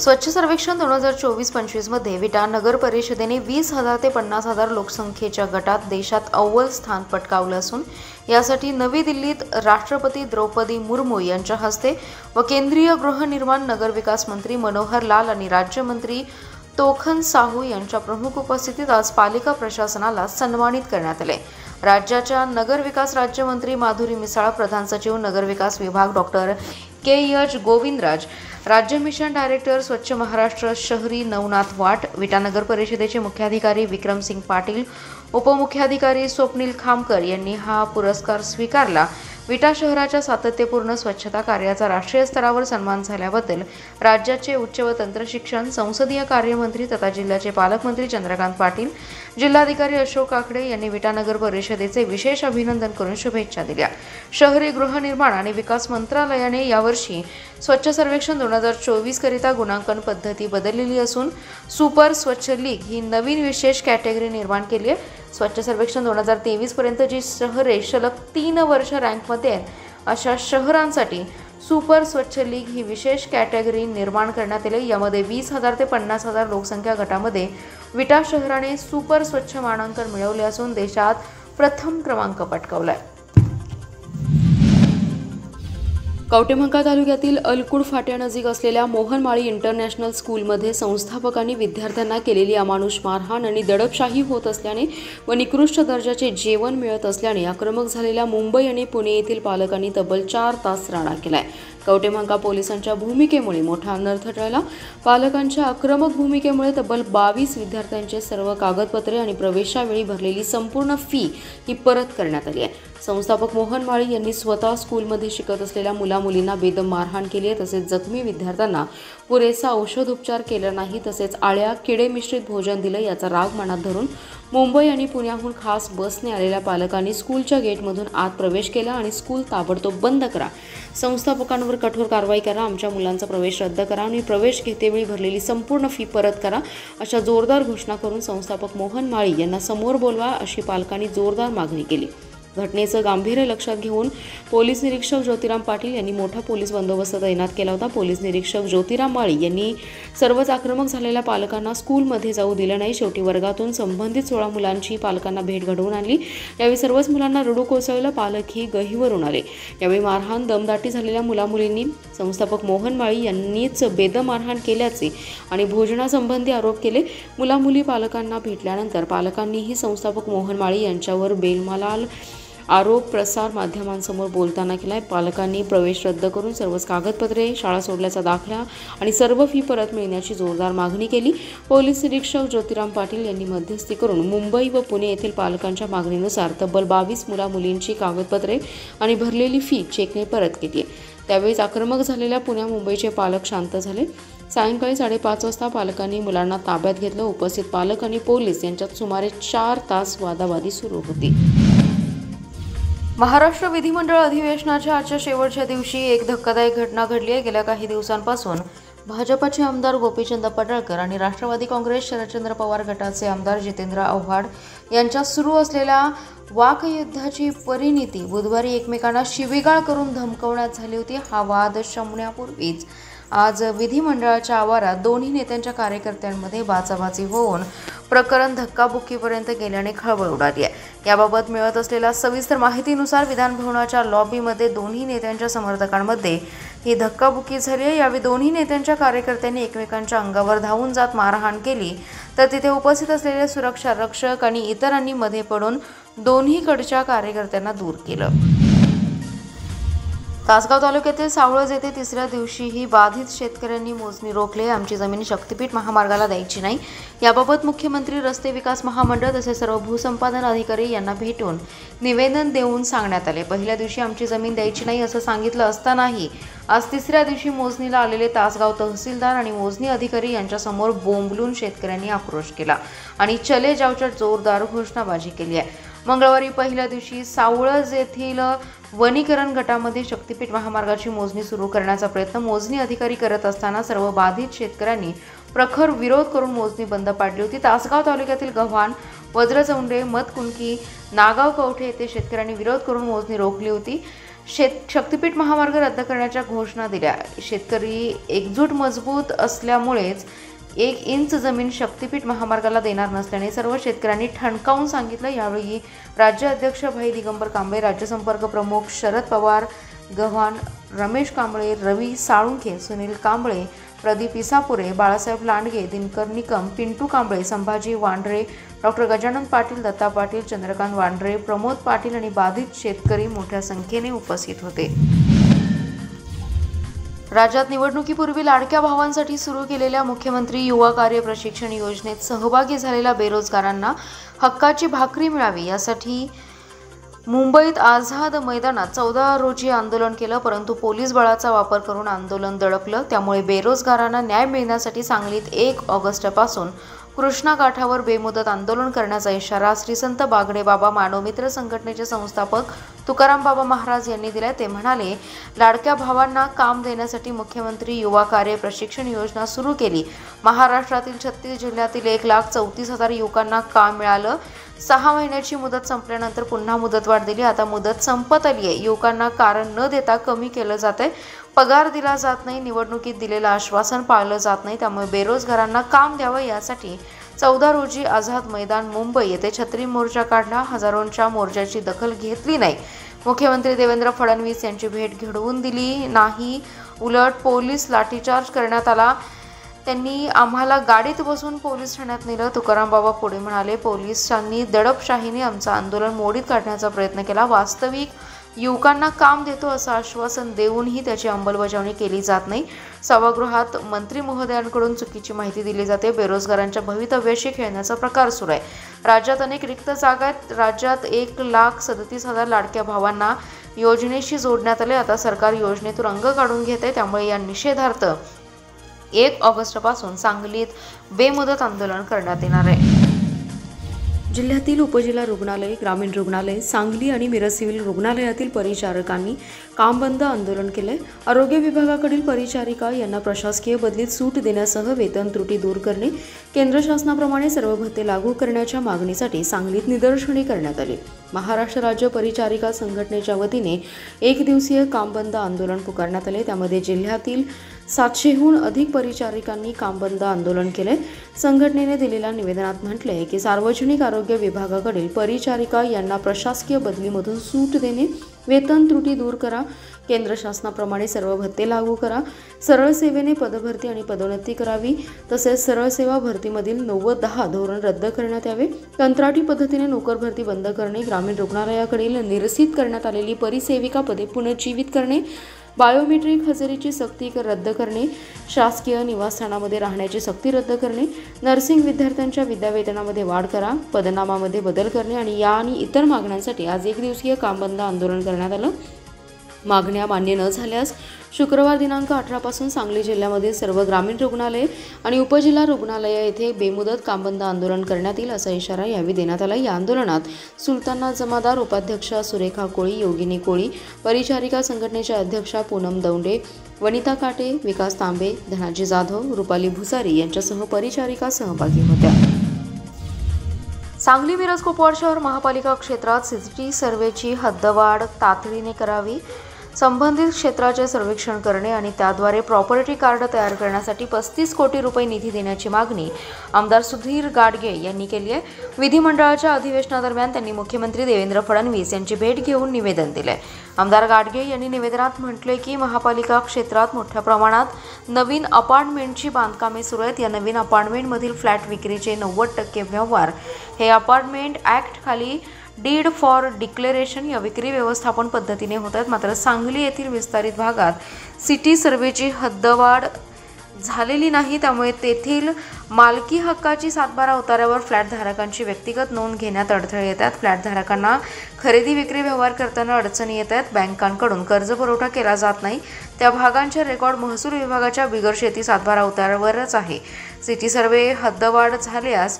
स्वच्छ सर्वेक्षण 2024-25 मध्ये विटा नगर परिषदेने 20,000 ते 50,000 लोकसंख्येच्या गटात देशात अव्वल स्थान पटकावलं असून यासाठी नवी दिल्लीत राष्ट्रपती द्रौपदी मुर्मू यांच्या हस्ते व केंद्रीय गृहनिर्माण नगरविकास मंत्री मनोहर लाल आणि राज्यमंत्री तोखन साहू यांच्या प्रमुख उपस्थितीत आज पालिका प्रशासनाला सन्मानित करण्यात आले। राज्याच्या नगरविकास राज्यमंत्री माधुरी मिसाळ, प्रधान सचिव नगरविकास विभाग डॉक्टर के.एच. गोविंदराज, राज्य मिशन डायरेक्टर स्वच्छ महाराष्ट्र शहरी नवनाथ वाट, विटा नगर परिषदेचे मुख्याधिकारी विक्रमसिंग पाटील, उपमुख्याधिकारी स्वप्नील खामकर यांनी हा पुरस्कार स्वीकारला। विटा शहराच्या सातत्यपूर्ण स्वच्छता कार्याचा राष्ट्रीय स्तरावर सन्मान झाल्याबद्दल राज्याचे उच्च व तंत्र शिक्षण संसदीय कार्यमंत्री तथा जिल्ह्याचे पालकमंत्री चंद्रकांत पाटील, जिल्हाधिकारी अशोक काकडे यांनी विटा नगर परिषदेचे विशेष अभिनंदन करून शुभेच्छा दिल्या। शहरी गृहनिर्माण आणि विकास मंत्रालयाने यावर्षी स्वच्छ सर्वेक्षण 2024 करिता गुणांकन पद्धती बदललेली असून सुपर स्वच्छ लीग ही नवीन विशेष कॅटेगरी निर्माण केली आहे। स्वच्छ सर्वेक्षण 2023 पर्यंत जी शहरे सलग 3 वर्ष रँकमध्ये आहेत अशा शहरांसाठी सुपर स्वच्छ लीग ही विशेष कॅटेगरी निर्माण करण्यात आली। यामध्ये 20,000 ते 50,000 लोकसंख्या गटामध्ये विटा शहराने सुपर स्वच्छ मानांकन मिळवले असून देशात प्रथम क्रमांक पटकावलाय। कवटेमहांकाळ तालुक्यातील अलकुड फाट्यानजीक असलेल्या मोहनमाळी इंटरनॅशनल स्कूलमध्ये संस्थापकांनी विद्यार्थ्यांना केलेली अमानुष मारहाण आणि दडपशाही होत असल्याने व निकृष्ट दर्जाचे जेवण मिळत असल्याने आक्रमक झालेल्या मुंबई आणि पुणे येथील पालकांनी तब्बल 4 तास राडा केलाय। कवटेमहांकाळ पोलिसांच्या भूमिकेमुळे मोठा अनर्थ टळला। पालकांच्या आक्रमक भूमिकेमुळे तब्बल 22 विद्यार्थ्यांचे सर्व कागदपत्रे आणि प्रवेशावेळी भरलेली संपूर्ण फी ही परत करण्यात आली आहे। संस्थापक मोहन माळी यांनी स्वतः स्कूलमध्ये शिकत असलेल्या मुला-मुलींना बेदम मारहाण केली आहे। तसेच जखमी विद्यार्थ्यांना पुरेसा औषधोपचार केला नाही, तसेच आळ्या किडे मिश्रित भोजन दिलं। याचा राग मनात धरून मुंबई आणि पुण्याहून खास बसने आलेल्या पालकांनी स्कूलच्या गेटमधून आत प्रवेश केला आणि स्कूल ताबडतोब बंद करा, संस्थापकांवर कठोर कारवाई करा, आमच्या मुलांचा प्रवेश रद्द करा आणि प्रवेश घेतेवेळी भरलेली संपूर्ण फी परत करा अशा जोरदार घोषणा करून संस्थापक मोहन माळी यांना समोर बोलवा अशी पालकांनी जोरदार मागणी केली। घटनेचं गांभीर्य लक्षात घेऊन पोलीस निरीक्षक ज्योतिराम पाटील यांनी मोठा पोलीस बंदोबस्त तैनात केला होता। पोलीस निरीक्षक ज्योतिराम माळी यांनी सर्वच आक्रमक झालेल्या पालकांना स्कूलमध्ये जाऊ दिलं नाही। शेवटी वर्गातून संबंधित 16 मुलांची पालकांना भेट घडवून आणली। यावेळी सर्वच मुलांना रडू कोसळलं, पालकही गहिवरून आले। यावेळी मारहाण दमदाटी झालेल्या मुलामुलींनी संस्थापक मोहन माळी यांनीच बेदम मारहाण केल्याचे आणि भोजनासंबंधी आरोप केले। मुलामुली पालकांना भेटल्यानंतर पालकांनीही संस्थापक मोहन माळी यांच्यावर बेलमालाल आरोप प्रसार माध्यमांसमोर बोलताना केलाय। पालकांनी प्रवेश रद्द करून सर्वच कागदपत्रे, शाळा सोडल्याचा दाखला आणि सर्व फी परत मिळण्याची जोरदार मागणी केली। पोलीस निरीक्षक ज्योतिराम पाटील यांनी मध्यस्थी करून मुंबई व पुणे येथील पालकांच्या मागणीनुसार तब्बल 22 मुला-मुलींची कागदपत्रे आणि भरलेली फी चेकने परत केली आहे। त्यावेळी आक्रमक झालेल्या पुण्या मुंबईचे पालक शांत झाले। सायंकाळी 5:30 वाजता पालकांनी मुलांना ताब्यात घेतलं। उपस्थित पालक आणि पोलीस यांच्यात सुमारे 4 तास वादावादी सुरू होती। महाराष्ट्र विधिमंडळ अधिवेशनाच्या आजच्या शेवटच्या दिवशी एक धक्कादायक घटना घडली आहे। गेल्या काही दिवसांपासून भाजपचे आमदार गोपीचंद पडळकर आणि राष्ट्रवादी काँग्रेस शरदचंद्र पवार गटाचे आमदार जितेंद्र आव्हाड यांच्यात सुरू असलेल्या वाकयुद्धाची परिणिती बुधवारी एकमेकांना शिवीगाळ करून धमकवण्यात झाली होती। हा वाद शमण्यापूर्वीच आज विधिमंडळाच्या आवारात दोन्ही नेत्यांच्या कार्यकर्त्यांमध्ये बाचाबाची होऊन प्रकरण धक्काबुक्कीपर्यंत गेल्याने खळबळ उडाली आहे। याबाबत मिळत असलेल्या सविस्तर माहितीनुसार विधानभवनाच्या लॉबीमध्ये दोन्ही नेत्यांच्या समर्थकांमध्ये ही धक्काबुक्की झाली आहे। यावेळी दोन्ही नेत्यांच्या कार्यकर्त्यांनी एकमेकांच्या अंगावर धावून जात मारहाण केली, तर तिथे उपस्थित असलेले सुरक्षा रक्षक आणि इतरांनी मध्ये पडून दोन्हीकडच्या कार्यकर्त्यांना दूर केलं। तासगाव तालुक्यातील सावळज येथे तिसऱ्या दिवशीही बाधित शेतकऱ्यांनी मोजणी रोखली। आमची जमीन शक्तीपीठ महामार्गाला द्यायची नाही याबाबत मुख्यमंत्री रस्ते विकास महामंडळ तसेच सर्व भूसंपादन अधिकारी यांना भेटून निवेदन देऊन सांगण्यात आले। पहिल्या दिवशी आमची जमीन द्यायची नाही असं सांगितलं असतानाही आज तिसऱ्या दिवशी मोजणीला आलेले तासगाव तहसीलदार आणि मोजणी अधिकारी यांच्यासमोर बोंबलून शेतकऱ्यांनी आक्रोश केला आणि चले जावच्या जोरदार घोषणाबाजी केली आहे। मंगळवारी पहिल्या दिवशी सावळज येथील वनीकरण गटामध्ये शक्तीपीठ महामार्गाची मोजणी सुरू करण्याचा प्रयत्न मोजणी अधिकारी करत असताना सर्व बाधित शेतकऱ्यांनी प्रखर विरोध करून मोजणी बंद पाडली होती। तासगाव तालुक्यातील गव्हाण, वज्रचौंडे, मतकुणकी, नागाव कवठे येथे शेतकऱ्यांनी विरोध करून मोजणी रोखली होती। शक्तीपीठ महामार्ग रद्द करण्याच्या घोषणा दिल्या। शेतकरी एकजूट मजबूत असल्यामुळेच 1 इंच जमीन शक्तीपीठ महामार्गाला देणार नसल्याने सर्व शेतकऱ्यांनी ठणकावून सांगितलं। यावेळी राज्य अध्यक्ष भाई दिगंबर कांबळे, राज्य संपर्क प्रमुख शरद पवार, गव्हाण, रमेश कांबळे, रवी साळुंखे, सुनील कांबळे, प्रदीप इसापुरे, बाळासाहेब लांडगे, दिनकर निकम, पिंटू कांबळे, संभाजी वांढरे, डॉक्टर गजानन पाटील, दत्ता पाटील, चंद्रकांत वांढरे, प्रमोद पाटील आणि बाधित शेतकरी मोठ्या संख्येने उपस्थित होते। राज्यात निवडणुकीपूर्वी लाडक्या भावांसाठी सुरू केलेल्या मुख्यमंत्री युवा कार्य प्रशिक्षण योजनेत सहभागी झालेल्या बेरोजगारांना हक्काची भाकरी मिळावी यासाठी मुंबईत आझाद मैदानात 14 रोजी आंदोलन केलं, परंतु पोलीस बळाचा वापर करून आंदोलन दडपलं। त्यामुळे बेरोजगारांना न्याय मिळण्यासाठी सांगलीत 1 ऑगस्टपासून कृष्णा काठावर बेमुदत आंदोलन करण्याचा इशारा श्री संत बागडे बाबा मानवमित्र संघटनेचे संस्थापक तुकाराम बाबा महाराज यांनी दिला। ते म्हणाले, लाडक्या भावांना काम देण्यासाठी मुख्यमंत्री युवा कार्य प्रशिक्षण योजना सुरू केली। महाराष्ट्रातील 36 जिल्ह्यातील 1,34,000 युवकांना काम मिळालं। 6 महिन्याची मुदत संपल्यानंतर पुन्हा मुदतवाढ दिली। आता मुदत संपत आली आहे। युवकांना कारण न देता कमी केलं जातंय, पगार दिला जात नाही, निवडणुकीत दिलेलं आश्वासन पाळलं जात नाही। त्यामुळे बेरोजगारांना काम द्यावं यासाठी 14 रोजी आझाद मैदान मुंबई येथे छत्री मोर्चा काढला। हजारोंच्या मोर्चाची दखल घेतली नाही। मुख्यमंत्री देवेंद्र फडणवीस यांची भेट घडवून दिली नाही, उलट पोलीस लाठीचार्ज करण्यात आला। त्यांनी आम्हाला गाडीत बसून पोलीस ठाण्यात नेलं। तुकाराम बाबा पुढे म्हणाले, पोलिसांनी दडपशाहीने आमचं आंदोलन मोडीत काढण्याचा प्रयत्न केला। वास्तविक युवकांना काम देतो असं आश्वासन देऊनही त्याची अंमलबजावणी केली जात नाही। सभागृहात मंत्री महोदयांकडून चुकीची माहिती दिली जाते। बेरोजगारांच्या भवितव्याशी खेळण्याचा प्रकार सुरू आहे। राज्यात अनेक रिक्त जागा आहेत। राज्यात 1,37,000 लाडक्या भावांना योजनेशी जोडण्यात आले। आता सरकार योजनेतून अंग काढून घेत आहे। त्यामुळे या निषेधार्थ 1 ऑगस्टपासून सांगलीत बेमुदत आंदोलन करण्यात येणार आहे। जिल्ह्यातील उपजिल्हा रुग्णालय, ग्रामीण रुग्णालय, सांगली आणि मिरज सिव्हिल रुग्णालयातील परिचारकांनी काम बंद आंदोलन केले। आरोग्य विभागाकडील परिचारिका यांना प्रशासकीय बदलीत सूट देण्यासह वेतन त्रुटी दूर करणे, केंद्र शासनाप्रमाणे सर्व भत्ते लागू करण्याच्या मागणीसाठी सांगलीत निदर्शने करण्यात आली। महाराष्ट्र राज्य परिचारिका संघटनेच्या वतीने 1 दिवसीय काम बंद आंदोलन पुकारण्यात आले। त्यामध्ये जिल्ह्यातील 700हून अधिक परिचारिकांनी काम बंद आंदोलन केले। संघटनेने दिलेल्या निवेदनात म्हटले आहे की सार्वजनिक आरोग्य विभागाकडील परिचारिका यांना प्रशासकीय बदलीमधून सूट देणे, वेतन त्रुटी दूर करा, केंद्र शासनाप्रमाणे सर्व भत्ते लागू करा, सरळ सेवेने पदभरती आणि पदोन्नती करावी, तसेच सरळ सेवा भरतीमधील 90-10 धोरण रद्द करण्यात यावे, कंत्राटी पद्धतीने नोकर भरती बंद करणे, ग्रामीण रुग्णालयाकडील निरसित करण्यात आलेली परिसेविका पदे पुनर्जीवित करणे, बायोमेट्रिक हजेरीची सक्ती रद्द करणे, शासकीय निवासस्थानामध्ये राहण्याची सक्ती रद्द करणे, नर्सिंग विद्यार्थ्यांच्या विद्यावेतनामध्ये वाढ करा, पदनामामध्ये बदल करणे आणि इतर मागण्यांसाठी आज 1 दिवसीय काम बंद आंदोलन करण्यात आलं। मागण्या मान्य न झाल्यास शुक्रवार दिनांक 18 पासून सांगली जिल्ह्यामध्ये सर्व ग्रामीण रुग्णालय आणि उपजिल्हा रुग्णालय येथे बेमुदत कामबंद आंदोलन करण्यात येईल असा इशारा यावेळी देण्यात आला। या आंदोलनात सुलताना जमादार, उपाध्यक्षा सुरेखा कोळी, योगिनी कोळी, परिचारिका संघटनेच्या अध्यक्षा पूनम दौंडे, वनिता काटे, विकास तांबे, धनाजी जाधव, रुपाली भुसारी यांच्यासह परिचारिका सहभागी होत्या। सांगली मिरज कुपवाड शहर महापालिका क्षेत्रात सिटी सर्वेची हद्दवाढ तातडीने करावी, संबंधित क्षेत्राचे सर्वेक्षण करणे आणि त्याद्वारे प्रॉपर्टी कार्ड तयार करण्यासाठी 35 कोटी रुपये निधी देण्याची मागणी आमदार सुधीर गाडगे यांनी केली आहे। विधिमंडळाच्या अधिवेशनादरम्यान त्यांनी मुख्यमंत्री देवेंद्र फडणवीस यांची भेट घेऊन निवेदन दिले। आमदार गाडगे यांनी निवेदनात म्हटले की महापालिका क्षेत्रात मोठ्या प्रमाणात नवीन अपार्टमेंटची बांधकामे सुरू आहेत। या नवीन अपार्टमेंटमधील फ्लॅट विक्रीचे 90% व्यवहार हे अपार्टमेंट ॲक्ट खाली डीड फॉर डिक्लेरेशन या विक्री व्यवस्थापन पद्धतीने होत आहेत। मात्र सांगली येथील विस्तारित भागात सिटी सर्वेची हद्दवाढ झालेली नाही, त्यामुळे तेथील मालकी हक्काची 7/12 उतार्यावर फ्लॅटधारकांची व्यक्तिगत नोंद घेण्यात अडथळे येतात। फ्लॅटधारकांना खरेदी विक्री व्यवहार करताना अडचणी येत आहेत। बँकांकडून कर्ज पुरवठा केला जात नाही। त्या भागांचे रेकॉर्ड महसूल विभागाच्या बिगर शेती 7/12 उतार्यावरच आहे। सिटी सर्वे हद्दवाढ झाल्यास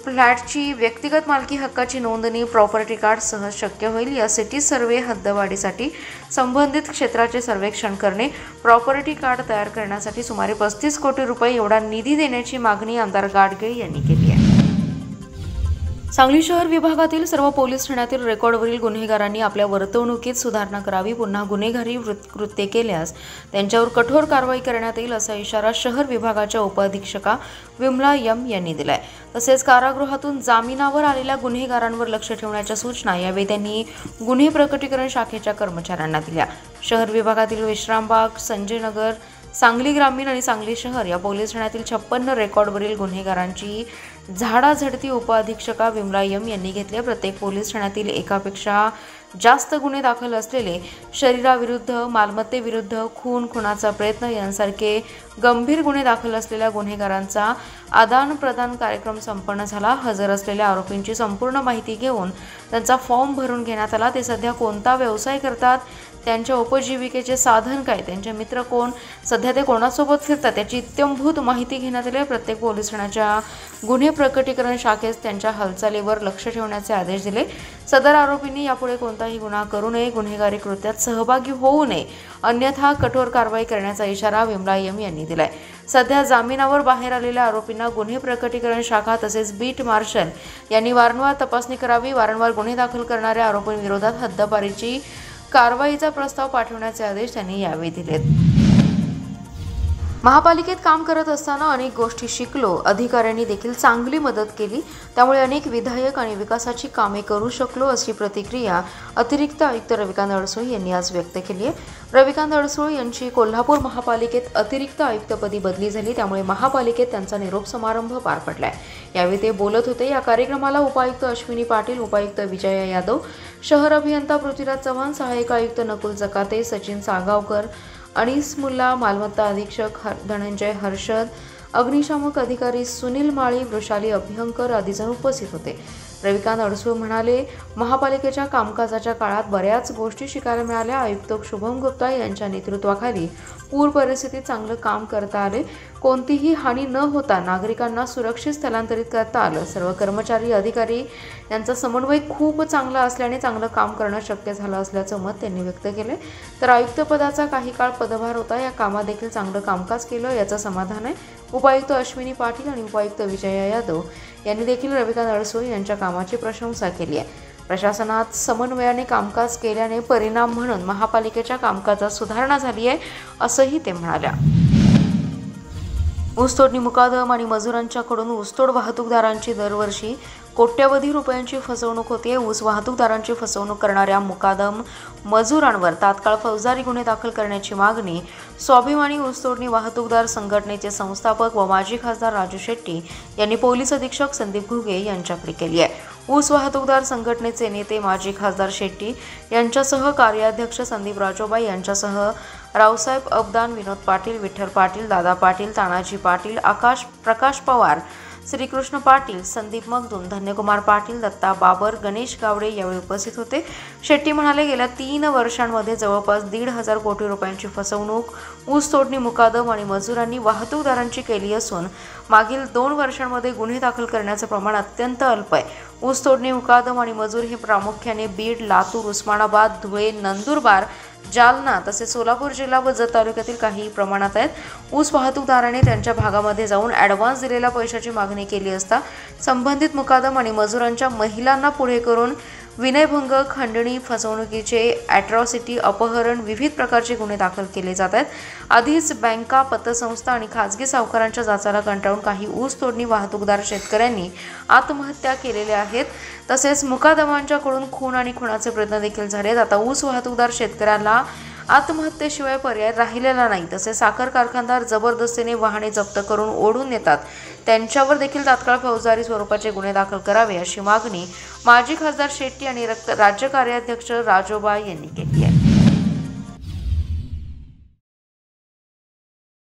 फ्लॅटची व्यक्तिगत मालकी हक्काची नोंदणी प्रॉपर्टी कार्ड सहज शक्य होईल। या सिटी सर्वे हद्दवाढीसाठी संबंधित क्षेत्राचे सर्वेक्षण करणे, प्रॉपर्टी कार्ड तयार करण्यासाठी सुमारे 35 कोटी रुपये एवढा निधी देण्याची मागणी आमदार गाडगे यांनी केली आहे। सांगली शहर विभागातील सर्व पोलीस ठाण्यातील रेकॉर्डवरील गुन्हेगारांनी आपल्या वर्तणुकीत सुधारणा करावी, पुन्हा गुन्हेगारी कृत्ये केल्यास त्यांच्यावर कठोर कारवाई करण्यात येईल असा इशारा शहर विभागाच्या उपअधीक्षका विमला एम यांनी दिलाय। तसेच कारागृहातून जामिनावर आलेल्या गुन्हेगारांवर लक्ष ठेवण्याच्या सूचना यावेळी त्यांनी गुन्हे प्रकटीकरण शाखेच्या कर्मचाऱ्यांना दिल्या। शहर विभागातील विश्रामबाग, संजय नगर, सांगली ग्रामीण आणि सांगली शहर या पोलीस ठाण्यातील 56 रेकॉर्डवरील गुन्हेगारांची झाडाझडती उपअधीक्षका विमला एम यांनी घेतली। प्रत्येक पोलीस ठाण्यातील एकापेक्षा जास्त गुन्हे दाखल असलेले, शरीराविरुद्ध, मालमत्तेविरुद्ध, खुनाचा प्रयत्न यांसारखे गंभीर गुन्हे दाखल असलेल्या गुन्हेगारांचा आदान प्रदान कार्यक्रम संपन्न झाला। हजर असलेल्या आरोपींची संपूर्ण माहिती घेऊन त्यांचा फॉर्म भरून घेण्यात आला। ते सध्या कोणता व्यवसाय करतात, त्यांच्या उपजीविकेचे साधन काय, त्यांचे मित्र कोण, सध्या ते कोणासोबत फिरतात याची इत्यंभूत माहिती घेण्यात आली। प्रत्येक पोलीस ठाण्याच्या गुन्हे प्रकटीकरण शाखेस त्यांच्या हालचालीवर लक्ष ठेवण्याचे आदेश दिले। सदर आरोपींनी यापुढे कोणताही गुन्हा करू नये, गुन्हेगारी कृत्यात सहभागी होऊ नये, अन्यथा कठोर कारवाई करण्याचा इशारा विमला एम यांनी दिलाय। सध्या जामिनावर बाहेर आलेल्या आरोपींना गुन्हे प्रकटीकरण शाखा तसेच बीट मार्शल यांनी वारंवार तपासणी करावी। वारंवार गुन्हे दाखल करणाऱ्या आरोपींविरोधात हद्दपारीची कारवाईचा प्रस्ताव पाठवण्याचे आदेश त्यांनी यावेळी दिलेत। महापालिकेत काम करत असताना अनेक गोष्टी शिकलो, अधिकाऱ्यांनी देखील चांगली मदत केली, त्यामुळे अनेक विधायक आणि विकासाची कामे करू शकलो अशी प्रतिक्रिया अतिरिक्त आयुक्त रविकांत अडसूळ यांनी आज व्यक्त केली आहे। रविकांत अडसूळ यांची कोल्हापूर महापालिकेत अतिरिक्त आयुक्तपदी बदली झाली, त्यामुळे महापालिकेत त्यांचा निरोप समारंभ पार पडलाय। यावेळी ते बोलत होते। या कार्यक्रमाला उपायुक्त अश्विनी पाटील, उपायुक्त विजया यादव, शहर अभियंता पृथ्वीराज चव्हाण, सहाय्यक आयुक्त नकुल जकाते, सचिन सागावकर, अनीस मुल्ला, मालमत्ता अधीक्षक धनंजय हर्षद, अग्निशामक अधिकारी सुनील माळी, वृषाली अभ्यंकर आदी जण उपस्थित होते। रविकांत अडसूळ म्हणाले, महापालिकेच्या कामकाजाच्या काळात बऱ्याच गोष्टी शिकायला मिळाल्या। आयुक्त शुभम गुप्ता यांच्या नेतृत्वाखाली पूर परिस्थितीत चांगलं काम करता आले, कोणतीही हानी न होता नागरिकांना सुरक्षित स्थलांतरित करता आलं। सर्व कर्मचारी, अधिकारी यांचा समन्वय खूप चांगला असल्याने चांगलं काम करणं शक्य झालं असल्याचं मत त्यांनी व्यक्त केले। तर आयुक्तपदाचा काही काळ पदभार होता, या कामात देखील चांगलं कामकाज केलं याचं समाधान आहे। उपायुक्त अश्विनी पाटील आणि उपायुक्त विजया यादव यांनी देखील रविकांत अडसूळ यांच्या कामाची प्रशंसा केली आहे। प्रशासनात समन्वयाने कामकाज केल्याने परिणाम म्हणून महापालिकेच्या कामकाजात सुधारणा झाली आहे असंही ते म्हणाल्या। ऊसतोडणी मुकादम आणि मजुरांच्याकडून ऊसतोड वाहतूकदारांची दरवर्षी कोट्यवधी रुपयांची फसवणूक होते। ऊस वाहतूकदारांची फसवणूक करणाऱ्या मुकादम मजुरांवर तात्काळ फौजदारी गुन्हे दाखल करण्याची मागणी स्वाभिमानी ऊसतोडणी वाहतूकदार संघटनेचे संस्थापक व माजी खासदार राजू शेट्टी यांनी पोलीस अधीक्षक संदीप घुगे यांच्याकडे केली आहे। ऊस वाहतूकदार संघटनेचे नेते माजी खासदार शेट्टी यांच्यासह कार्याध्यक्ष संदीप राजोबाई यांच्यासह रावसाहेब अबदान, विनोद पाटील, विठ्ठल पाटील, दादा पाटील, तानाजी पाटील, प्रकाश पवार, श्रीकृष्ण पाटील, संदीप मगदूम, धन्यकुमार पाटील, दत्ता बाबर, गणेश गावडे यावेळी उपस्थित होते। शेट्टी म्हणाले, गेल्या 3 वर्षांमध्ये जवळपास 1.5 कोटी रुपयांची फसवणूक ऊस तोडणी मुकादम आणि मजुरांनी वाहतूकदारांची केली असून मागील 2 वर्षांमध्ये गुन्हे दाखल करण्याचे प्रमाण अत्यंत अल्प आहे। ऊस तोडणी मुकादम आणि मजूर हे प्रामुख्याने बीड, लातूर, उस्मानाबाद, धुळे, नंदुरबार, जालना तसेच सोलापूर जिल्हा व जत तालुक्यातील काही प्रमाणात आहेत। ऊस वाहतूकदाराने त्यांच्या भागामध्ये जाऊन ॲडव्हान्स दिलेल्या पैशाची मागणी केली असता संबंधित मुकादम आणि मजुरांच्या महिलांना पुढे करून विनयभंग, खंडणी, फसवणुकीचे, ॲट्रॉसिटी, अपहरण, विविध प्रकारचे गुन्हे दाखल केले जात आहेत। आधीच बँका, पतसंस्था आणि खाजगी सावकारांच्या जाचाला कंटाळून काही ऊस तोडणी वाहतूकदार शेतकऱ्यांनी आत्महत्या केलेल्या आहेत। तसेच मुकादमांच्याकडून खून आणि खुनाचे प्रयत्न देखील झालेत। आता ऊस वाहतूकदार शेतकऱ्याला आत्महत्येशिवाय पर्याय राहिलेला नाही। तसेच साखर कारखानदार जबरदस्तीने वाहने जप्त करून ओढून नेतात, त्यांच्यावर देखील तात्काळ फौजदारी स्वरूपाचे गुन्हे दाखल करावे अशी मागणी माजी खासदार शेट्टी आणि राज्य कार्याध्यक्ष राजोबा यांनी केली आहे।